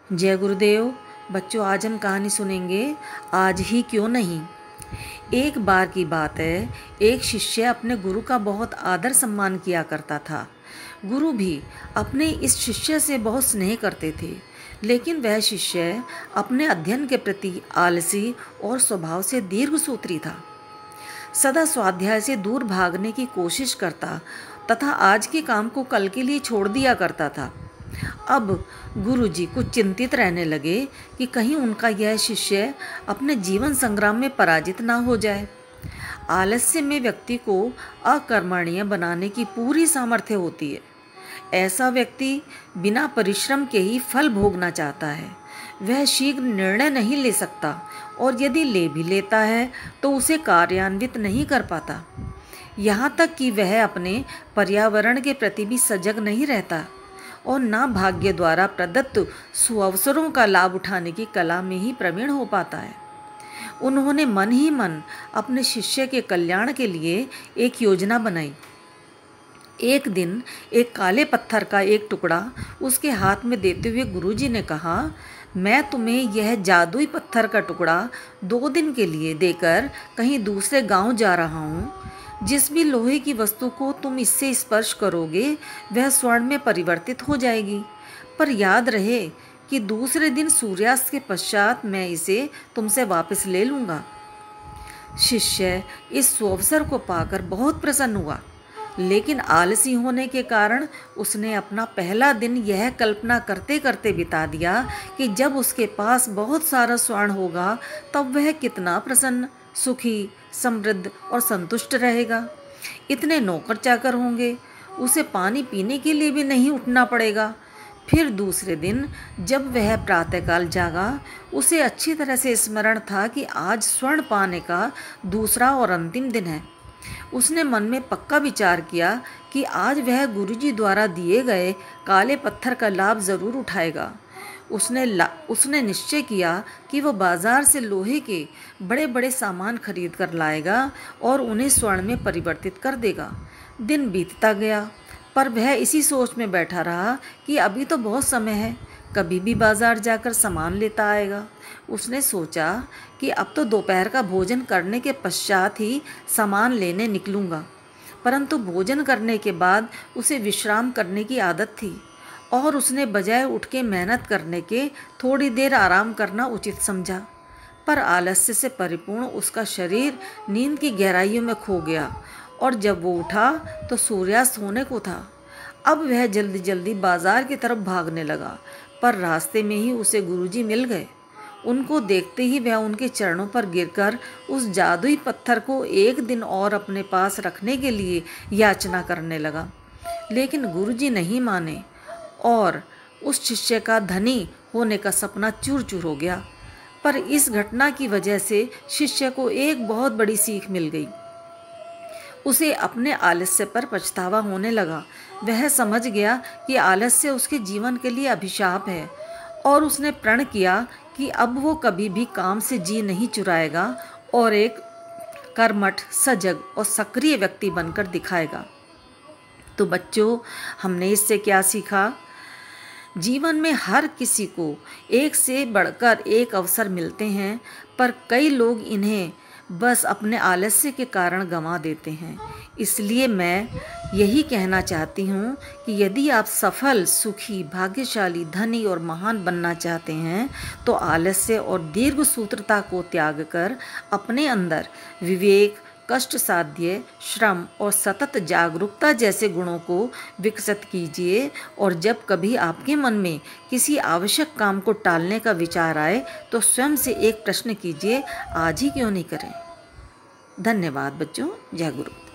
जय गुरुदेव। बच्चों, आज हम कहानी सुनेंगे आज ही क्यों नहीं। एक बार की बात है, एक शिष्य अपने गुरु का बहुत आदर सम्मान किया करता था। गुरु भी अपने इस शिष्य से बहुत स्नेह करते थे, लेकिन वह शिष्य अपने अध्ययन के प्रति आलसी और स्वभाव से दीर्घसूत्री था। सदा स्वाध्याय से दूर भागने की कोशिश करता तथा आज के काम को कल के लिए छोड़ दिया करता था। अब गुरुजी कुछ चिंतित रहने लगे कि कहीं उनका यह शिष्य अपने जीवन संग्राम में पराजित ना हो जाए। आलस्य में व्यक्ति को अकर्मण्य बनाने की पूरी सामर्थ्य होती है। ऐसा व्यक्ति बिना परिश्रम के ही फल भोगना चाहता है। वह शीघ्र निर्णय नहीं ले सकता और यदि ले भी लेता है तो उसे कार्यान्वित नहीं कर पाता। यहाँ तक कि वह अपने पर्यावरण के प्रति भी सजग नहीं रहता और ना भाग्य द्वारा प्रदत्त सुअवसरों का लाभ उठाने की कला में ही प्रवीण हो पाता है। उन्होंने मन ही मन अपने शिष्य के कल्याण के लिए एक योजना बनाई। एक दिन एक काले पत्थर का एक टुकड़ा उसके हाथ में देते हुए गुरुजी ने कहा, मैं तुम्हें यह जादुई पत्थर का टुकड़ा 2 दिन के लिए देकर कहीं दूसरे गांव जा रहा हूँ। जिस भी लोहे की वस्तु को तुम इससे स्पर्श करोगे वह स्वर्ण में परिवर्तित हो जाएगी, पर याद रहे कि दूसरे दिन सूर्यास्त के पश्चात मैं इसे तुमसे वापस ले लूँगा। शिष्य इस सुअवसर को पाकर बहुत प्रसन्न हुआ, लेकिन आलसी होने के कारण उसने अपना पहला दिन यह कल्पना करते करते बिता दिया कि जब उसके पास बहुत सारा स्वर्ण होगा तब वह कितना प्रसन्न, सुखी, समृद्ध और संतुष्ट रहेगा। इतने नौकर चाकर होंगे, उसे पानी पीने के लिए भी नहीं उठना पड़ेगा। फिर दूसरे दिन जब वह प्रातःकाल जागा, उसे अच्छी तरह से स्मरण था कि आज स्वर्ण पाने का दूसरा और अंतिम दिन है। उसने मन में पक्का विचार किया कि आज वह गुरुजी द्वारा दिए गए काले पत्थर का लाभ जरूर उठाएगा। उसने निश्चय किया कि वह बाजार से लोहे के बड़े बड़े सामान खरीद कर लाएगा और उन्हें स्वर्ण में परिवर्तित कर देगा। दिन बीतता गया, पर वह इसी सोच में बैठा रहा कि अभी तो बहुत समय है, कभी भी बाजार जाकर सामान लेता आएगा। उसने सोचा कि अब तो दोपहर का भोजन करने के पश्चात ही सामान लेने निकलूँगा, परंतु भोजन करने के बाद उसे विश्राम करने की आदत थी और उसने बजाय उठ के मेहनत करने के थोड़ी देर आराम करना उचित समझा। पर आलस्य से परिपूर्ण उसका शरीर नींद की गहराइयों में खो गया और जब वो उठा तो सूर्यास्त होने को था। अब वह जल्दी जल्दी बाजार की तरफ भागने लगा, पर रास्ते में ही उसे गुरुजी मिल गए। उनको देखते ही वह उनके चरणों पर गिरकर उस जादुई पत्थर को एक दिन और अपने पास रखने के लिए याचना करने लगा, लेकिन गुरुजी नहीं माने और उस शिष्य का धनी होने का सपना चूर चूर हो गया। पर इस घटना की वजह से शिष्य को एक बहुत बड़ी सीख मिल गई। उसे अपने आलस्य पर पछतावा होने लगा। वह समझ गया कि आलस्य उसके जीवन के लिए अभिशाप है और उसने प्रण किया कि अब वो कभी भी काम से जी नहीं चुराएगा और एक कर्मठ, सजग और सक्रिय व्यक्ति बनकर दिखाएगा। तो बच्चों, हमने इससे क्या सीखा? जीवन में हर किसी को एक से बढ़कर एक अवसर मिलते हैं, पर कई लोग इन्हें बस अपने आलस्य के कारण गंवा देते हैं। इसलिए मैं यही कहना चाहती हूँ कि यदि आप सफल, सुखी, भाग्यशाली, धनी और महान बनना चाहते हैं तो आलस्य और दीर्घसूत्रता को त्याग कर अपने अंदर विवेक, कष्ट साध्य, श्रम और सतत जागरूकता जैसे गुणों को विकसित कीजिए। और जब कभी आपके मन में किसी आवश्यक काम को टालने का विचार आए तो स्वयं से एक प्रश्न कीजिए, आज ही क्यों नहीं करें। धन्यवाद बच्चों। जय गुरु।